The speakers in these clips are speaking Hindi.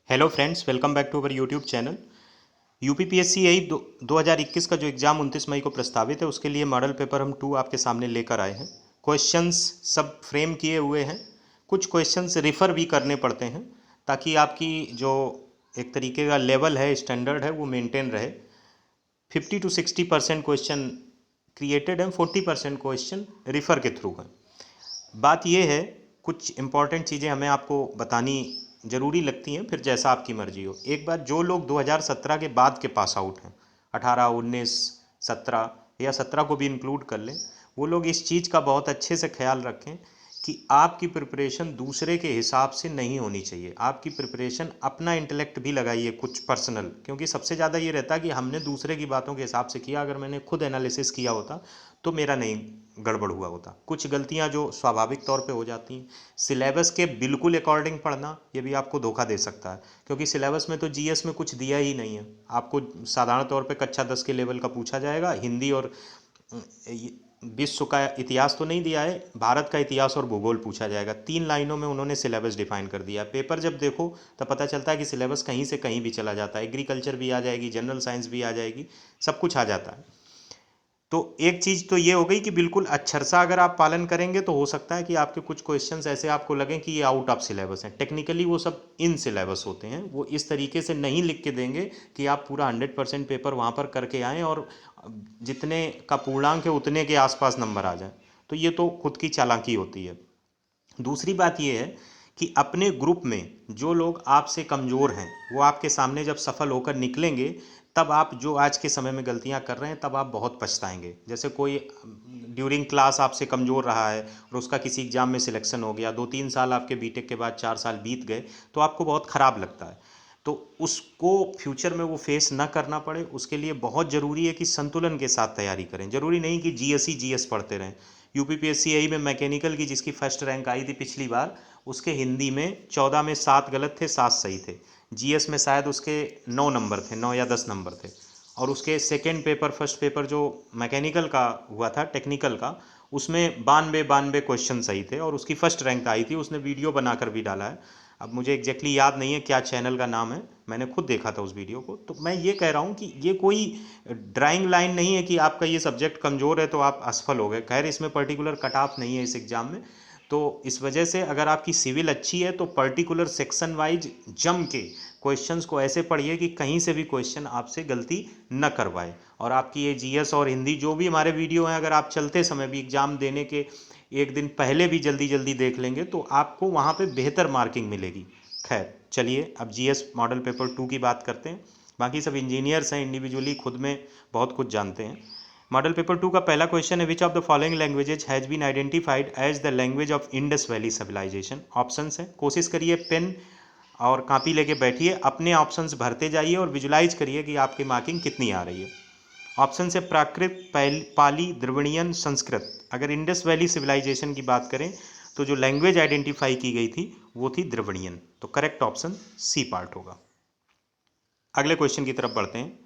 Hello friends, welcome back to our YouTube channel. UPPSC यही 2021 का जो एग्ज़ाम 29 मई को प्रस्तावित है, उसके लिए मॉडल पेपर हम 2 आपके सामने लेकर आए हैं। क्वेश्चंस सब फ्रेम किए हुए हैं। कुछ क्वेश्चंस रिफ़र भी करने पड़ते हैं ताकि आपकी जो एक तरीके का लेवल है, स्टैंडर्ड है, वो मेंटेन रहे। 50 to 60% क्वेश्चन क्रिएटेड हैं, 40% क्वेश्चन रिफ़र के थ्रू हैं। बात यह है, कुछ इम्पॉर्टेंट चीज़ें हमें आपको बतानी ज़रूरी लगती हैं, फिर जैसा आपकी मर्ज़ी हो। एक बार जो लोग 2017 के बाद के पास आउट हैं, 18, 19, 17 या 17 को भी इंक्लूड कर लें, वो लोग इस चीज़ का बहुत अच्छे से ख्याल रखें कि आपकी प्रिपरेशन दूसरे के हिसाब से नहीं होनी चाहिए। आपकी प्रिपरेशन अपना इंटेलेक्ट भी लगाइए कुछ पर्सनल, क्योंकि सबसे ज़्यादा ये रहता है कि हमने दूसरे की बातों के हिसाब से किया। अगर मैंने खुद एनालिसिस किया होता तो मेरा नहीं गड़बड़ हुआ होता। कुछ गलतियां जो स्वाभाविक तौर पे हो जाती हैं। सिलेबस के बिल्कुल अकॉर्डिंग पढ़ना, ये भी आपको धोखा दे सकता है, क्योंकि सिलेबस में तो जीएस में कुछ दिया ही नहीं है। आपको साधारण तौर पे कक्षा 10 के लेवल का पूछा जाएगा। हिंदी और विश्व का इतिहास तो नहीं दिया है, भारत का इतिहास और भूगोल पूछा जाएगा। 3 लाइनों में उन्होंने सिलेबस डिफाइन कर दिया। पेपर जब देखो तब पता चलता है कि सिलेबस कहीं से कहीं भी चला जाता है। एग्रीकल्चर भी आ जाएगी, जनरल साइंस भी आ जाएगी, सब कुछ आ जाता है। तो एक चीज़ तो ये हो गई कि बिल्कुल अक्षरशा अगर आप पालन करेंगे तो हो सकता है कि आपके कुछ क्वेश्चंस ऐसे आपको लगें कि ये आउट ऑफ सिलेबस हैं। टेक्निकली वो सब इन सिलेबस होते हैं। वो इस तरीके से नहीं लिख के देंगे कि आप पूरा 100% पेपर वहाँ पर करके आएँ और जितने का पूर्णांक है उतने के आसपास नंबर आ जाए। तो ये तो खुद की चालाकी होती है। दूसरी बात यह है कि अपने ग्रुप में जो लोग आपसे कमज़ोर हैं, वो आपके सामने जब सफल होकर निकलेंगे, तब आप जो आज के समय में गलतियां कर रहे हैं, तब आप बहुत पछताएंगे। जैसे कोई ड्यूरिंग क्लास आपसे कमज़ोर रहा है और उसका किसी एग्ज़ाम में सिलेक्शन हो गया, 2-3 साल आपके बीटेक के बाद 4 साल बीत गए, तो आपको बहुत ख़राब लगता है। तो उसको फ्यूचर में वो फेस ना करना पड़े, उसके लिए बहुत ज़रूरी है कि संतुलन के साथ तैयारी करें। ज़रूरी नहीं कि जीएस ही जीएस पढ़ते रहें। यूपीपीएससी में मैकेनिकल की जिसकी फर्स्ट रैंक आई थी पिछली बार, उसके हिंदी में 14 में 7 गलत थे, 7 सही थे। जीएस में शायद उसके 9 नंबर थे, 9 या 10 नंबर थे। और उसके सेकेंड पेपर, फर्स्ट पेपर जो मैकेनिकल का हुआ था, टेक्निकल का, उसमें 92 क्वेश्चन सही थे और उसकी फर्स्ट रैंक आई थी। उसने वीडियो बनाकर भी डाला है। अब मुझे एग्जैक्टली याद नहीं है क्या चैनल का नाम है, मैंने खुद देखा था उस वीडियो को। तो मैं ये कह रहा हूँ कि ये कोई ड्राइंग लाइन नहीं है कि आपका ये सब्जेक्ट कमज़ोर है तो आप असफल हो गए। खैर, इसमें पर्टिकुलर कट ऑफ नहीं है इस एग्ज़ाम में। तो इस वजह से अगर आपकी सिविल अच्छी है तो पर्टिकुलर सेक्शन वाइज जम के क्वेश्चंस को ऐसे पढ़िए कि कहीं से भी क्वेश्चन आपसे गलती न करवाए। और आपकी ये जीएस और हिंदी जो भी हमारे वीडियो हैं, अगर आप चलते समय भी एग्ज़ाम देने के एक दिन पहले भी जल्दी जल्दी देख लेंगे तो आपको वहाँ पे बेहतर मार्किंग मिलेगी। खैर चलिए, अब जीएस मॉडल पेपर 2 की बात करते हैं। बाकी सब इंजीनियर्स हैं, इंडिविजुअली खुद में बहुत कुछ जानते हैं। मॉडल पेपर 2 का पहला क्वेश्चन है, which of the following languages has been identified as the language of Indus valley civilisation. Options हैं, कोशिश करिए पेन और कॉपी लेके बैठिए, अपने ऑप्शंस भरते जाइए और विजुलाइज करिए कि आपकी मार्किंग कितनी आ रही है। ऑप्शन से प्राकृत, पाली, द्रविड़ियन, संस्कृत। अगर इंडस वैली सिविलाइजेशन की बात करें तो जो लैंग्वेज आइडेंटिफाई की गई थी वो थी द्रविड़ियन। तो करेक्ट ऑप्शन सी पार्ट होगा। अगले क्वेश्चन की तरफ बढ़ते हैं।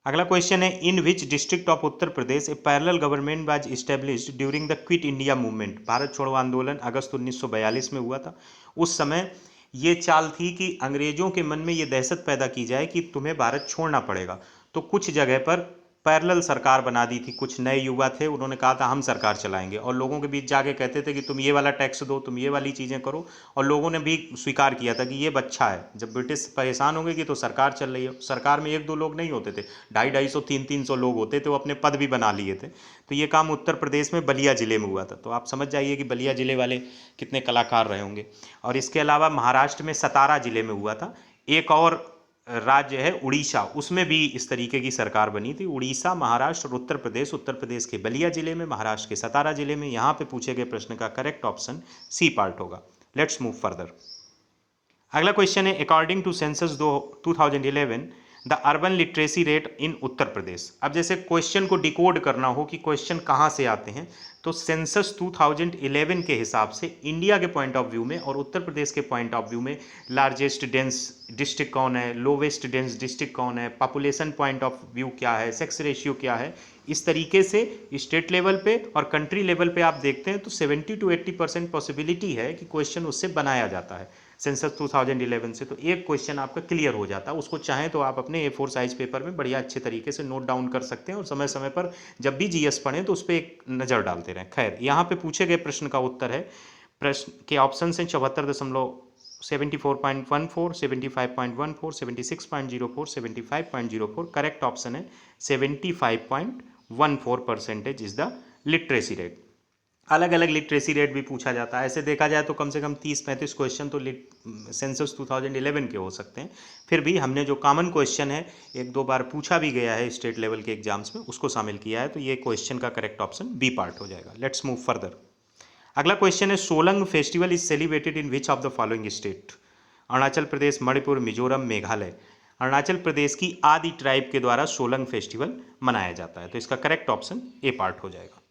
अगला क्वेश्चन है, in which district of Uttar Pradesh a parallel government was established during the quit India movement. Bharat छोड़ो आंदोलन अगस्त 1942 में हुआ था। उस समय ये चाल थी कि अंग्रेजों के मन में ये दहशत पैदा की जाए कि तुम्हें भारत छोड़ना पड़ेगा। तो कुछ जगह पर पैरेलल सरकार बना दी थी। कुछ नए युवा थे, उन्होंने कहा था हम सरकार चलाएंगे, और लोगों के बीच जाके कहते थे कि तुम ये वाला टैक्स दो, तुम ये वाली चीज़ें करो। और लोगों ने भी स्वीकार किया था कि ये अच्छा है। जब ब्रिटिश परेशान हो गए कि तो सरकार चल रही है, सरकार में 1-2 लोग नहीं होते थे, 250-250, 300 लोग होते थे, वो अपने पद भी बना लिए थे। तो ये काम उत्तर प्रदेश में बलिया ज़िले में हुआ था। तो आप समझ जाइए कि बलिया ज़िले वाले कितने कलाकार रहे होंगे। और इसके अलावा महाराष्ट्र में सतारा ज़िले में हुआ था। एक और राज्य है उड़ीसा, उसमें भी इस तरीके की सरकार बनी थी। उड़ीसा, महाराष्ट्र और उत्तर प्रदेश के बलिया जिले में, महाराष्ट्र के सतारा जिले में। यहाँ पे पूछे गए प्रश्न का करेक्ट ऑप्शन सी पार्ट होगा। Let's move further. अगला क्वेश्चन है, according to census 2011 the urban literacy rate in Uttar Pradesh. अब जैसे क्वेश्चन को डिकोड करना हो कि क्वेश्चन कहाँ से आते हैं, तो सेंसस 2011 के हिसाब से इंडिया के पॉइंट ऑफ व्यू में और उत्तर प्रदेश के पॉइंट ऑफ व्यू में लार्जेस्ट डेंस डिस्ट्रिक्ट कौन है, लोवेस्ट डेंस डिस्ट्रिक्ट कौन है, पॉपुलेशन पॉइंट ऑफ व्यू क्या है, सेक्स रेशियो क्या है, इस तरीके से स्टेट लेवल पे और कंट्री लेवल पे आप देखते हैं तो 70 to 80% पॉसिबिलिटी है कि क्वेश्चन उससे बनाया जाता है। सेंसस 2011 से, तो एक क्वेश्चन आपका क्लियर हो जाता है। उसको चाहें तो आप अपने A4 साइज पेपर में बढ़िया अच्छे तरीके से नोट डाउन कर सकते हैं और समय समय पर जब भी जीएस पढ़ें तो उस पर एक नज़र डालते रहें। खैर, यहाँ पे पूछे गए प्रश्न का उत्तर है, प्रश्न के ऑप्शन हैं 74.14, 75.14, 76.04, 75.04। करेक्ट ऑप्शन है 75.14% इज द लिटरेसी रेट। अलग अलग लिटरेसी रेट भी पूछा जाता है। ऐसे देखा जाए तो कम से कम 30-35 क्वेश्चन तो सेंसस 2011 के हो सकते हैं। फिर भी हमने जो कॉमन क्वेश्चन है, एक दो बार पूछा भी गया है स्टेट लेवल के एग्जाम्स में, उसको शामिल किया है। तो ये क्वेश्चन का करेक्ट ऑप्शन बी पार्ट हो जाएगा। Let's move further. अगला क्वेश्चन है, Solung festival is celebrated in which of the following state? Arunachal Pradesh, Manipur, Mizoram, Meghalaya. Arunachal Pradesh की आदि ट्राइब के द्वारा सोलंग फेस्टिवल मनाया जाता है। तो इसका करेक्ट ऑप्शन ए पार्ट हो जाएगा।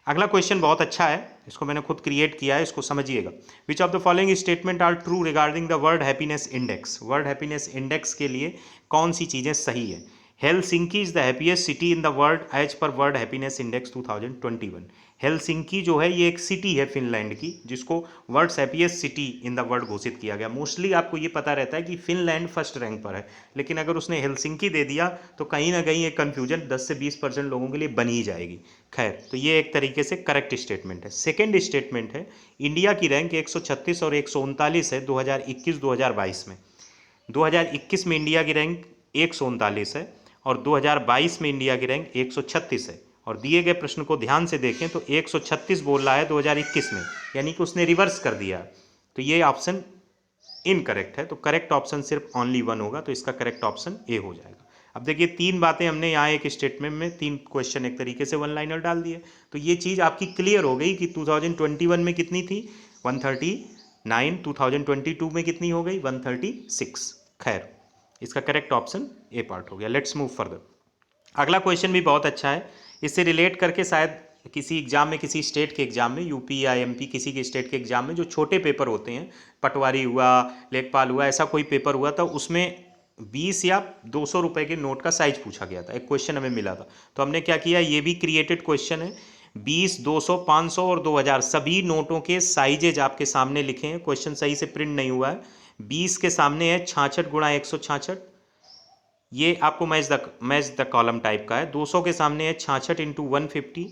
अगला क्वेश्चन बहुत अच्छा है, इसको मैंने खुद क्रिएट किया है, इसको समझिएगा। Which of the following statement are true regarding the world happiness index? World happiness index के लिए कौन सी चीज़ें सही है? Helsinki is the happiest city in the world as per world happiness index 2021। Helsinki जो है ये एक सिटी है फिनलैंड की, जिसको world happiest city in the world घोषित किया गया। मोस्टली आपको ये पता रहता है कि फिनलैंड फर्स्ट रैंक पर है, लेकिन अगर उसने हेलसिंकी दे दिया तो कहीं ना कहीं एक कन्फ्यूजन 10 से 20% लोगों के लिए बन ही जाएगी। खैर, तो ये एक तरीके से करेक्ट स्टेटमेंट है। सेकेंड स्टेटमेंट है, इंडिया की रैंक 136 और 139 है 2021-2022 में। 2021 में इंडिया की रैंक 139 है और 2022 में इंडिया की रैंक 136 है। और दिए गए प्रश्न को ध्यान से देखें तो 136 बोल रहा है 2021 में, यानी कि उसने रिवर्स कर दिया। तो ये ऑप्शन इनकरेक्ट है। तो करेक्ट ऑप्शन सिर्फ ओनली वन होगा, तो इसका करेक्ट ऑप्शन ए हो जाएगा। अब देखिए, तीन बातें हमने यहाँ एक स्टेटमेंट में, तीन क्वेश्चन एक तरीके से वन लाइनर डाल दिए। तो ये चीज़ आपकी क्लियर हो गई कि 2021 में कितनी थी, 139, 2022 में कितनी हो गई, 136। खैर, इसका करेक्ट ऑप्शन ए पार्ट हो गया। Let's move further. अगला क्वेश्चन भी बहुत अच्छा है, इससे रिलेट करके शायद किसी एग्जाम में, किसी स्टेट के एग्जाम में, यूपी या एमपी किसी के स्टेट के एग्जाम में जो छोटे पेपर होते हैं, पटवारी हुआ, लेखपाल हुआ, ऐसा कोई पेपर हुआ था, उसमें 20 या 200 रुपए के नोट का साइज पूछा गया था। एक क्वेश्चन हमें मिला था, तो हमने क्या किया, ये भी क्रिएटेड क्वेश्चन है। 20, 200, 500 और 2000 सभी नोटों के साइजेज आपके सामने लिखे हैं। क्वेश्चन सही से प्रिंट नहीं हुआ है। 20 के सामने है 66 गुणा 166, ये आपको मैच द कॉलम टाइप का है। 200 के सामने है 66 इंटू 150,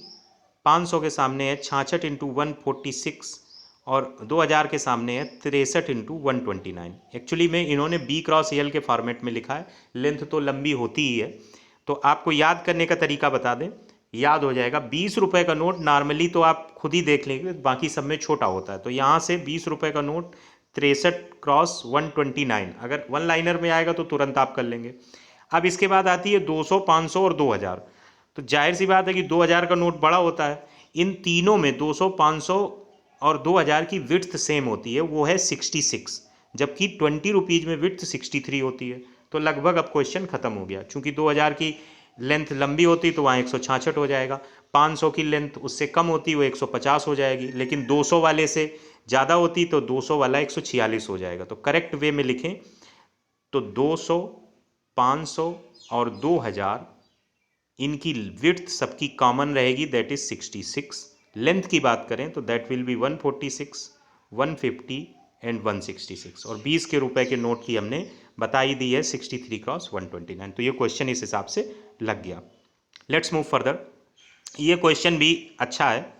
500 के सामने है 66 इंटू 146 और 2000 के सामने है 63 इंटू 129। एक्चुअली में इन्होंने बी क्रॉस एल के फॉर्मेट में लिखा है, लेंथ तो लंबी होती ही है। तो आपको याद करने का तरीका बता दें, याद हो जाएगा। 20 रुपये का नोट नॉर्मली तो आप खुद ही देख लेंगे, बाकी सब में छोटा होता है। तो यहाँ से 20 रुपये का नोट 63 क्रॉस 129, अगर वन लाइनर में आएगा तो तुरंत आप कर लेंगे। अब इसके बाद आती है 200, 500 और 2000। तो जाहिर सी बात है कि 2000 का नोट बड़ा होता है। इन तीनों में 200, 500 और 2000 की विड्थ सेम होती है, वो है 66, जबकि 20 रुपीज़ में विड्थ 63 होती है। तो लगभग अब क्वेश्चन खत्म हो गया। चूंकि 2000 की लेंथ लंबी होती तो वहाँ 166 हो जाएगा, 500 की लेंथ उससे कम होती वो 150 हो जाएगी, लेकिन 200 वाले से ज़्यादा होती तो 200 वाला 146 हो जाएगा। तो करेक्ट वे में लिखें तो 200, 500 और 2000 इनकी विड्थ सबकी कॉमन रहेगी, दैट इज 66। लेंथ की बात करें तो दैट विल बी 146, 150 एंड 166। और 20 के रुपए के नोट की हमने बता ही दी है 63 क्रॉस 129। तो ये क्वेश्चन इस हिसाब से लग गया। Let's move further. ये क्वेश्चन भी अच्छा है।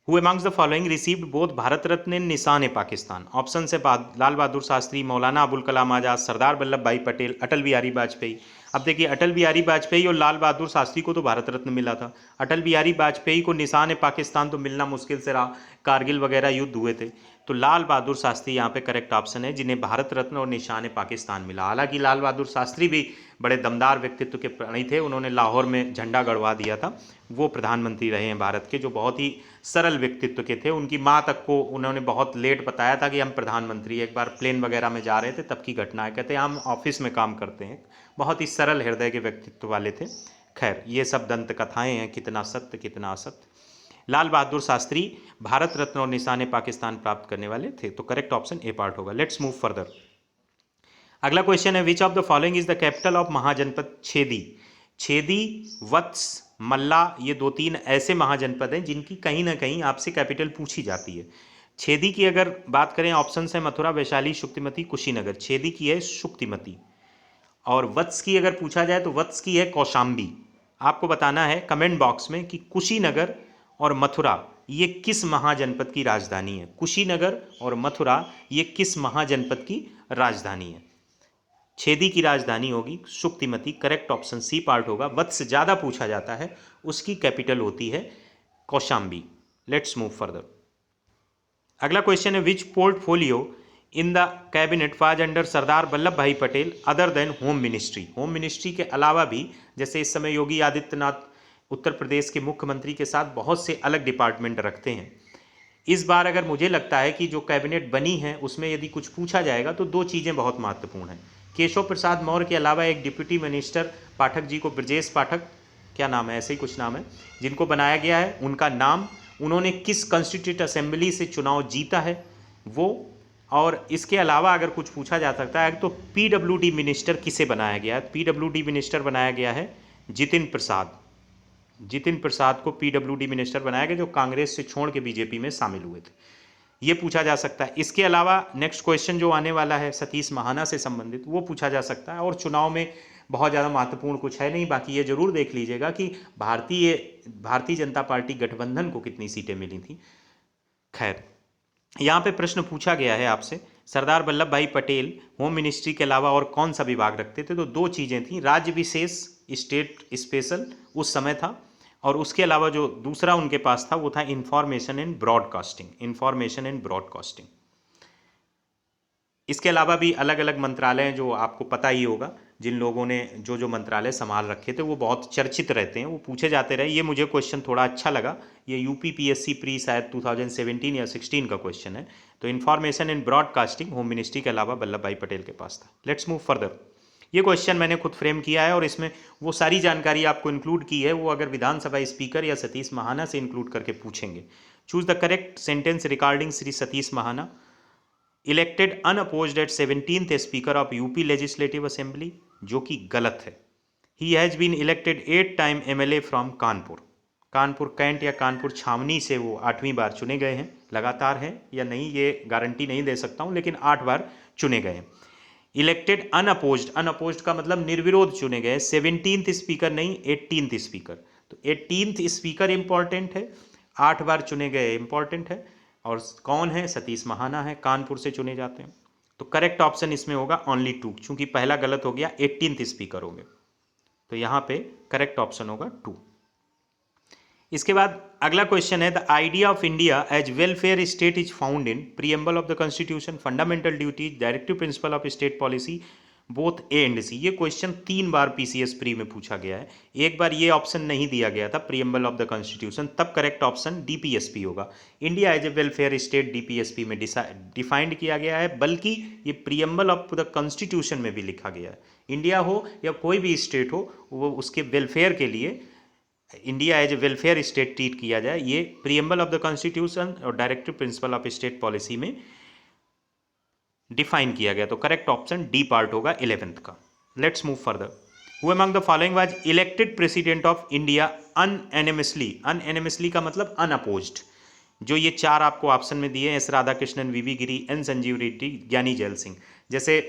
Who amongst the following received both Bharat Ratna and निशान ए पाकिस्तान? ऑप्शन से लाल बहादुर शास्त्री, मौलाना अबुल कलाम आज़ाद, सरदार वल्लभ भाई पटेल, अटल बिहारी वाजपेयी। अब देखिए, अटल बिहारी वाजपेयी और लाल बहादुर शास्त्री को तो भारत रत्न मिला था, अटल बिहारी वाजपेयी को निशान ए पाकिस्तान तो मिलना मुश्किल से रहा, कारगिल वगैरह युद्ध हुए थे। तो लाल बहादुर शास्त्री यहाँ पे करेक्ट ऑप्शन है, जिन्हें भारत रत्न और निशान ए पाकिस्तान मिला। हालांकि लाल बहादुर शास्त्री भी बड़े दमदार व्यक्तित्व के प्राणी थे, उन्होंने लाहौर में झंडा गड़वा दिया था। वो प्रधानमंत्री रहे हैं भारत के, जो बहुत ही सरल व्यक्तित्व के थे। उनकी माँ तक को उन्होंने बहुत लेट बताया था कि हम प्रधानमंत्री, एक बार प्लेन वगैरह में जा रहे थे तब की घटना है, कहते हैं हम ऑफिस में काम करते हैं। बहुत ही सरल हृदय के व्यक्तित्व वाले थे। खैर, ये सब दंत कथाएं हैं, कितना सत्य कितना असत्य। लाल बहादुर शास्त्री भारत रत्न और निशान पाकिस्तान प्राप्त करने वाले थे। तो करेक्ट ऑप्शन ए पार्ट होगा। Let's move further. अगला क्वेश्चन है, which of the following is the capital of Mahajanapada Chedi? Chedi, Vatsa, Malla, ये 2-3 ऐसे महाजनपद हैं जिनकी कहीं ना कहीं आपसे कैपिटल पूछी जाती है। छेदी की अगर बात करें, ऑप्शन है मथुरा, वैशाली, शुक्तिमती, कुशीनगर। छेदी की है शुक्तिमती। और वत्स की अगर पूछा जाए तो वत्स की है कौशाम्बी। आपको बताना है कमेंट बॉक्स में कि कुशीनगर और मथुरा ये किस महाजनपद की राजधानी है। कुशीनगर और मथुरा ये किस महाजनपद की राजधानी है। छेदी की राजधानी होगी Shuktimati, correct option C part होगा। वत्स ज़्यादा पूछा जाता है, उसकी कैपिटल होती है कौशाम्बी। Let's move further. अगला क्वेश्चन है, which portfolio in the cabinet was under Sardar Vallabh Bhai Patel other than home ministry. Home ministry के अलावा भी, जैसे इस समय योगी आदित्यनाथ उत्तर प्रदेश के मुख्यमंत्री के साथ बहुत से अलग डिपार्टमेंट रखते हैं, इस बार अगर मुझे लगता है कि जो कैबिनेट बनी है उसमें यदि कुछ पूछा जाएगा तो दो चीज़ें बहुत महत्वपूर्ण हैं। केशव प्रसाद मौर्य के अलावा एक डिप्टी मिनिस्टर पाठक जी को, ब्रजेश पाठक क्या नाम है, ऐसे ही कुछ नाम है, जिनको बनाया गया है, उनका नाम, उन्होंने किस कॉन्स्टिट्यूट असेंबली से चुनाव जीता है वो, और इसके अलावा अगर कुछ पूछा जा सकता है तो पीडब्ल्यूडी मिनिस्टर किसे बनाया गया है। पीडब्ल्यूडी मिनिस्टर बनाया गया है जितिन प्रसाद। जितिन प्रसाद को पीडब्ल्यूडी मिनिस्टर बनाया गया, जो कांग्रेस से छोड़ के बीजेपी में शामिल हुए थे। ये पूछा जा सकता है। इसके अलावा नेक्स्ट क्वेश्चन जो आने वाला है सतीश महाना से संबंधित, वो पूछा जा सकता है। और चुनाव में बहुत ज़्यादा महत्वपूर्ण कुछ है नहीं, बाकी ये जरूर देख लीजिएगा कि भारतीय जनता पार्टी गठबंधन को कितनी सीटें मिली थी। खैर, यहाँ पे प्रश्न पूछा गया है आपसे, सरदार वल्लभ भाई पटेल होम मिनिस्ट्री के अलावा और कौन सा विभाग रखते थे, तो दो चीज़ें थी, राज्य विशेष स्टेट स्पेशल उस समय था, और उसके अलावा जो दूसरा उनके पास था वो था information and broadcasting. Information and broadcasting. इसके अलावा भी अलग अलग मंत्रालय हैं जो आपको पता ही होगा, जिन लोगों ने जो जो मंत्रालय संभाल रखे थे वो बहुत चर्चित रहते हैं, वो पूछे जाते रहे। ये मुझे क्वेश्चन थोड़ा अच्छा लगा, ये यूपीपीएससी प्री शायद 2017 या 16 का क्वेश्चन है। तो information and broadcasting home ministry के अलावा वल्लभ भाई पटेल के पास था। Let's move further. ये क्वेश्चन मैंने खुद फ्रेम किया है और इसमें वो सारी जानकारी आपको इंक्लूड की है, वो अगर विधानसभा स्पीकर या सतीश महाना से इंक्लूड करके पूछेंगे। Choose the correct sentence regarding Shri Satish Mahana. Elected unopposed at 17th speaker of UP legislative assembly, जो कि गलत है। He has been elected 8 time MLA from Kanpur. Kanpur Cantt या कानपुर छावनी से वो 8वीं बार चुने गए हैं। लगातार हैं या नहीं ये गारंटी नहीं दे सकता हूँ, लेकिन 8 बार चुने गए हैं। इलेक्टेड अनअपोज्ड, अनअपोज्ड का मतलब निर्विरोध चुने गए। 17th स्पीकर नहीं, 18th स्पीकर। तो 18th स्पीकर इंपॉर्टेंट है, 8 बार चुने गए इंपॉर्टेंट है। और कौन है? सतीश महाना है, कानपुर से चुने जाते हैं। तो करेक्ट ऑप्शन इसमें होगा ओनली 2, चूंकि पहला गलत हो गया, 18th स्पीकर हो गए, तो यहाँ पे करेक्ट ऑप्शन होगा 2। इसके बाद अगला क्वेश्चन है, the idea of India as welfare state is found in preamble of the constitution, fundamental duties, directive principle of state policy, both A and C. ये क्वेश्चन 3 बार पीसीएस प्री में पूछा गया है। एक बार ये ऑप्शन नहीं दिया गया था, प्रीएम्बल ऑफ द कॉन्स्टिट्यूशन, तब करेक्ट ऑप्शन डीपीएसपी होगा। India as a welfare state DPSP में डिफाइंड किया गया है, बल्कि ये प्रीएम्बल ऑफ द कॉन्स्टिट्यूशन में भी लिखा गया है। इंडिया हो या कोई भी स्टेट हो, वो उसके वेलफेयर के लिए India as a welfare state treat किया जाए, ये प्रीएम्बल ऑफ द कॉन्स्टिट्यूशन और directive principle of state policy में डिफाइन किया गया। तो करेक्ट ऑप्शन डी पार्ट होगा 11th का। Let's move further. Who among the following was elected president of India unanimously. Unanimously का मतलब अनअपोज्ड। जो ये 4 आपको ऑप्शन में दिए, एस राधाकृष्णन, वीवी गिरी, एन संजीव रेड्डी, ज्ञानी जैल सिंह। जैसे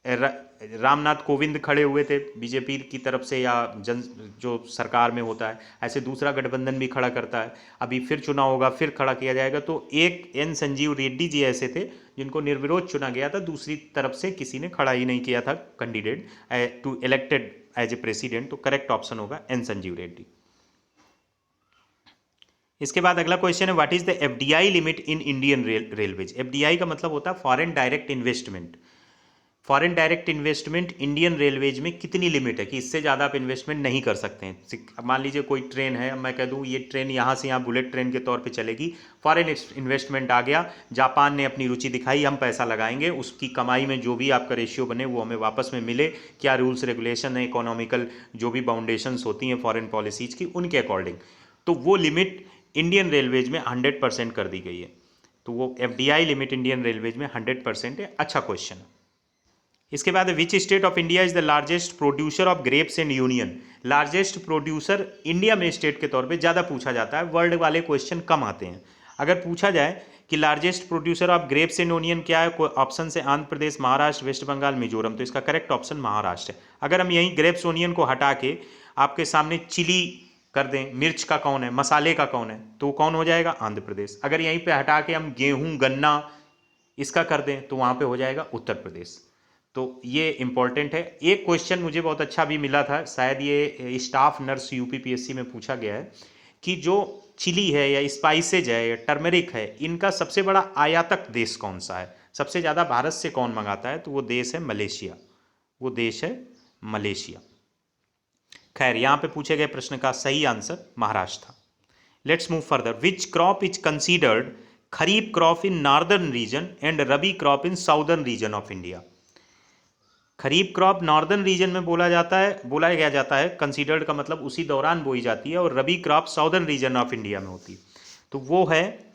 रामनाथ कोविंद खड़े हुए थे बीजेपी की तरफ से या जो सरकार में होता है, ऐसे दूसरा गठबंधन भी खड़ा करता है। अभी फिर चुनाव होगा, फिर खड़ा किया जाएगा। तो एक एन संजीव रेड्डी जी ऐसे थे जिनको निर्विरोध चुना गया था, दूसरी तरफ से किसी ने खड़ा ही नहीं किया था candidate to elected as a president. तो करेक्ट ऑप्शन होगा एन संजीव रेड्डी। इसके बाद अगला क्वेश्चन है, what is the FDI limit in Indian railways. FDI का मतलब होता है foreign direct investment. Foreign direct investment Indian railways में कितनी लिमिट है कि इससे ज़्यादा आप इन्वेस्टमेंट नहीं कर सकते हैं। मान लीजिए कोई ट्रेन है, मैं कह दूँ ये ट्रेन यहाँ से यहाँ बुलेट ट्रेन के तौर पे चलेगी, फॉरेन इन्वेस्टमेंट आ गया, जापान ने अपनी रुचि दिखाई, हम पैसा लगाएंगे, उसकी कमाई में जो भी आपका रेशियो बने वो हमें वापस में मिले, क्या रूल्स रेगुलेशन है, इकोनॉमिकल जो भी बाउंडेशंस होती हैं फॉरेन पॉलिसीज़ की, उनके अकॉर्डिंग, तो वो लिमिट इंडियन रेलवेज में 100% कर दी गई है। तो वो एफडीआई लिमिट इंडियन रेलवेज में 100% है। अच्छा क्वेश्चन है। इसके बाद which state of India is the largest producer of grapes and union. Largest producer India में स्टेट के तौर पे ज़्यादा पूछा जाता है, वर्ल्ड वाले क्वेश्चन कम आते हैं। अगर पूछा जाए कि largest producer of grapes and onion क्या है, ऑप्शन से आंध्र प्रदेश, महाराष्ट्र, वेस्ट बंगाल, मिजोरम। तो इसका करेक्ट ऑप्शन महाराष्ट्र है। अगर हम यहीं ग्रेप्स ओनियन को हटा के आपके सामने चिली कर दें, मिर्च का कौन है, मसाले का कौन है, तो कौन हो जाएगा, आंध्र प्रदेश। अगर यहीं पे हटा के हम गेहूं, गन्ना इसका कर दें तो वहां पे हो जाएगा उत्तर प्रदेश। तो ये इंपॉर्टेंट है। एक क्वेश्चन मुझे बहुत अच्छा भी मिला था, शायद ये स्टाफ नर्स यूपीपीएससी में पूछा गया है कि जो चिली है या स्पाइसेज है या टर्मरिक है, इनका सबसे बड़ा आयातक देश कौन सा है, सबसे ज़्यादा भारत से कौन मंगाता है, तो वो देश है मलेशिया, वो देश है मलेशिया। खैर, यहाँ पे पूछे गए प्रश्न का सही आंसर महाराष्ट्र था। Let's move further. Which crop is considered kharif crop in northern region and rabi crop in southern region of India. Kharif crop northern region में बोला जाता है, कंसीडर्ड का मतलब उसी दौरान बोई जाती है, और rabi crop southern region of India में होती है। तो वो है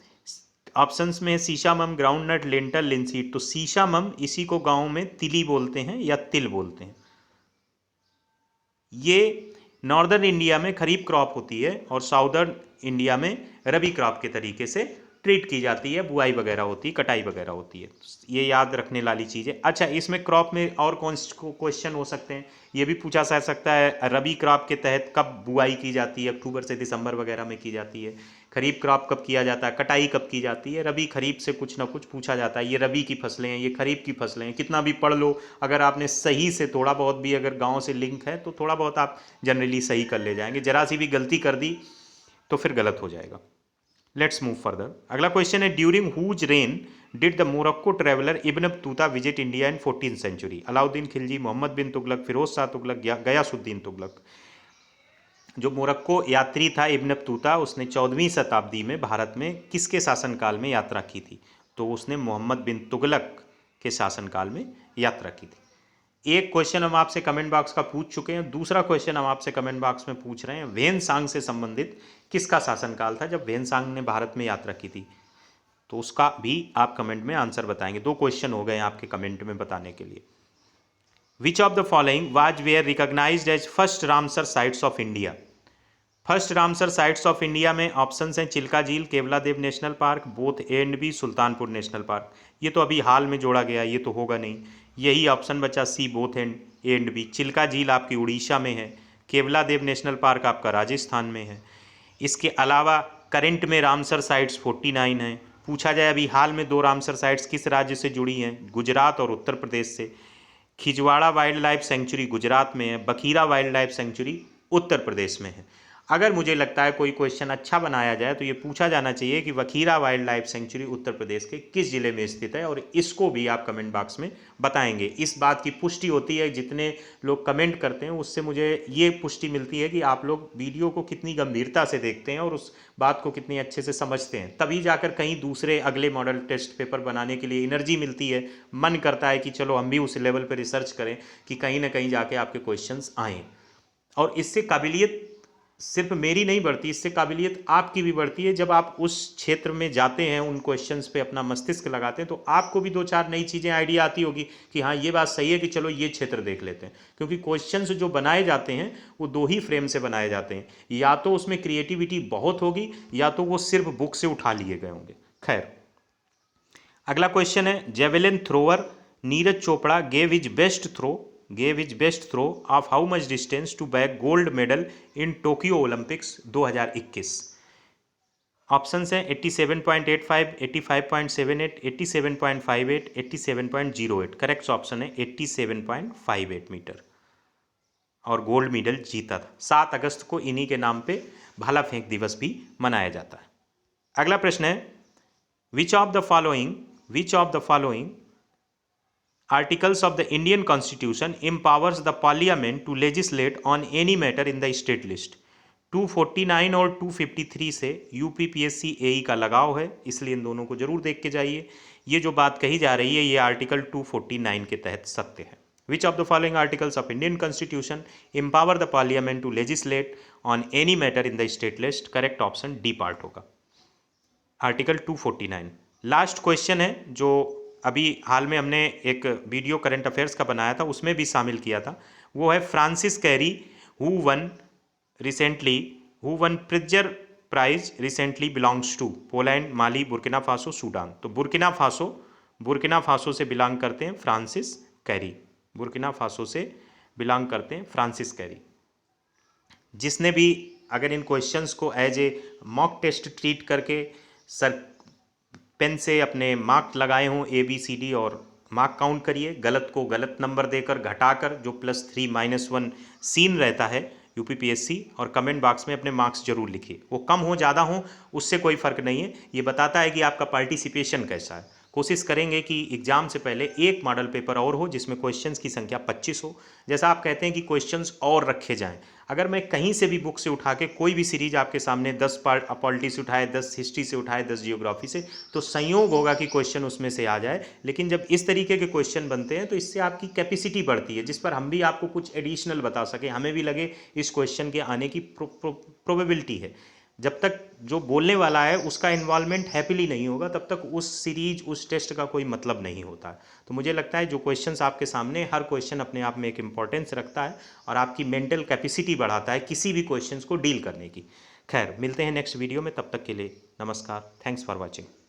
ऑप्शंस में सीशामम, ग्राउंडनट, लेंटल, लिनसीड। तो सीशामम, इसी को गांव में तिली बोलते हैं या तिल बोलते हैं। ये नॉर्दर्न इंडिया में खरीफ क्रॉप होती है और साउदर्न इंडिया में रबी क्रॉप के तरीके से ट्रीट की जाती है, बुआई वगैरह होती है, कटाई वगैरह होती है। ये याद रखने वाली चीज़ है। अच्छा, इसमें क्रॉप में और कौन क्वेश्चन हो सकते हैं, ये भी पूछा जा सकता है, रबी क्रॉप के तहत कब बुआई की जाती है, अक्टूबर से दिसंबर वगैरह में की जाती है। खरीफ क्रॉप कब किया जाता है, कटाई कब की जाती है। रबी खरीफ से कुछ ना कुछ पूछा जाता है, ये रबी की फसलें हैं, ये खरीफ की फसलें हैं। कितना भी पढ़ लो, अगर आपने सही से थोड़ा बहुत भी अगर गाँव से लिंक है तो थोड़ा बहुत आप जनरली सही कर ले जाएंगे। जरा सी भी गलती कर दी तो फिर गलत हो जाएगा। Let's move further. अगला क्वेश्चन है, during whose reign did the Morocco traveller Ibn Battuta visit India in 14th century. Alauddin Khilji, Mohammad bin Tughlaq, Firoz Shah Tughlaq, Ghiyasuddin Tughlaq. जो मोरक्को यात्री था इब्न बतूता, उसने 14वीं शताब्दी में भारत में किसके शासनकाल में यात्रा की थी, तो उसने मोहम्मद बिन तुगलक के शासनकाल में यात्रा की थी। एक क्वेश्चन हम आपसे कमेंट बॉक्स का पूछ चुके हैं, दूसरा क्वेश्चन हम आपसे कमेंट बॉक्स में पूछ रहे हैं, वेनसांग से संबंधित किसका शासनकाल था जब वेनसांग ने भारत में यात्रा की थी, तो उसका भी आप कमेंट में आंसर बताएंगे। 2 क्वेश्चन हो गए आपके कमेंट में बताने के लिए। Which of the following was were recognised as first Ramsar sites of India. First Ramsar sites of India में ऑप्शंस हैं चिल्का झील, Keoladeo national park, both A and B, Sultanpur national park. ये तो अभी हाल में जोड़ा गया, ये तो होगा नहीं। यही ऑप्शन बचा सी, बोथ एंड बी। चिल्का झील आपकी उड़ीसा में है, केवलादेव नेशनल पार्क आपका राजस्थान में है। इसके अलावा करंट में रामसर साइट्स 49 हैं। पूछा जाए अभी हाल में 2 रामसर साइट्स किस राज्य से जुड़ी हैं, गुजरात और उत्तर प्रदेश से। खिजवाड़ा वाइल्ड लाइफ सेंचुरी गुजरात में है, Bakhira wild life sanctuary Uttar Pradesh में है। अगर मुझे लगता है कोई क्वेश्चन अच्छा बनाया जाए तो ये पूछा जाना चाहिए कि Bakhira wild life sanctuary Uttar Pradesh के किस जिले में स्थित है, और इसको भी आप कमेंट बॉक्स में बताएंगे। इस बात की पुष्टि होती है, जितने लोग कमेंट करते हैं उससे मुझे ये पुष्टि मिलती है कि आप लोग वीडियो को कितनी गंभीरता से देखते हैं और उस बात को कितनी अच्छे से समझते हैं। तभी जाकर कहीं दूसरे अगले मॉडल टेस्ट पेपर बनाने के लिए एनर्जी मिलती है, मन करता है कि चलो हम भी उस लेवल पर रिसर्च करें कि कहीं ना कहीं जाके आपके क्वेश्चंस आएँ। और इससे काबिलियत सिर्फ मेरी नहीं बढ़ती, इससे काबिलियत आपकी भी बढ़ती है। जब आप उस क्षेत्र में जाते हैं, उन क्वेश्चंस पे अपना मस्तिष्क लगाते हैं, तो आपको भी 2-4 नई चीज़ें आइडिया आती होगी कि हाँ ये बात सही है कि चलो ये क्षेत्र देख लेते हैं। क्योंकि क्वेश्चंस जो बनाए जाते हैं वो 2 ही फ्रेम से बनाए जाते हैं, या तो उसमें क्रिएटिविटी बहुत होगी या तो वो सिर्फ बुक से उठा लिए गए होंगे। खैर, अगला क्वेश्चन है, javelin thrower Neeraj Chopra gave his best throw of how much distance to bag gold medal in Tokyo Olympics 2021। Option हैं 87.85, 85.78, 87.58, 87.08। करेक्ट ऑप्शन है 87.58 मीटर, और गोल्ड मेडल जीता था। 7 अगस्त को इन्हीं के नाम पे भाला फेंक दिवस भी मनाया जाता है। अगला प्रश्न है, which of the following Articles of the Indian Constitution empowers the Parliament to legislate on any matter in the state list। 249 और 253 से यूपीपीएससी एई का लगाव है, इसलिए इन दोनों को जरूर देख के जाइए। ये जो बात कही जा रही है ये आर्टिकल 249 के तहत सत्य है। Which of the following articles of Indian constitution empower the parliament to legislate on any matter in the state list. Correct option D part होगा, आर्टिकल 249। लास्ट क्वेश्चन है जो अभी हाल में हमने एक वीडियो करंट अफेयर्स का बनाया था, उसमें भी शामिल किया था। वो है Francis Kere who won Pritzker prize recently belongs to? Poland, Mali, Burkina Faso, Sudan. तो बुर्किना फासो से बिलोंग करते हैं फ्रांसिस कैरी। बुर्किना फासो से बिलोंग करते हैं फ्रांसिस कैरी। जिसने भी अगर इन क्वेश्चंस को as a mock test treat करके सर पेन से अपने मार्क लगाए हों ABCD और मार्क काउंट करिए, गलत को गलत नंबर देकर घटाकर जो +3 -1 सीन रहता है UPPSC, और कमेंट बॉक्स में अपने मार्क्स जरूर लिखिए। वो कम हो ज़्यादा हो उससे कोई फ़र्क नहीं है, ये बताता है कि आपका पार्टिसिपेशन कैसा है। कोशिश करेंगे कि एग्ज़ाम से पहले एक मॉडल पेपर और हो जिसमें क्वेश्चंस की संख्या 25 हो। जैसा आप कहते हैं कि क्वेश्चंस और रखे जाएं, अगर मैं कहीं से भी बुक से उठा के कोई भी सीरीज आपके सामने 10 पॉलिटी से उठाए, 10 हिस्ट्री से उठाए, 10 जियोग्राफी से, तो संयोग होगा कि क्वेश्चन उसमें से आ जाए। लेकिन जब इस तरीके के क्वेश्चन बनते हैं तो इससे आपकी कैपेसिटी बढ़ती है, जिस पर हम भी आपको कुछ एडिशनल बता सके, हमें भी लगे इस क्वेश्चन के आने की प्रोबेबिलिटी है। जब तक जो बोलने वाला है उसका इन्वॉल्वमेंट हैप्पीली नहीं होगा तब तक उस सीरीज, उस टेस्ट का कोई मतलब नहीं होता। तो मुझे लगता है जो क्वेश्चंस आपके सामने, हर क्वेश्चन अपने आप में एक इंपॉर्टेंस रखता है और आपकी मेंटल कैपेसिटी बढ़ाता है किसी भी क्वेश्चंस को डील करने की। खैर, मिलते हैं नेक्स्ट वीडियो में, तब तक के लिए नमस्कार। Thanks for watching.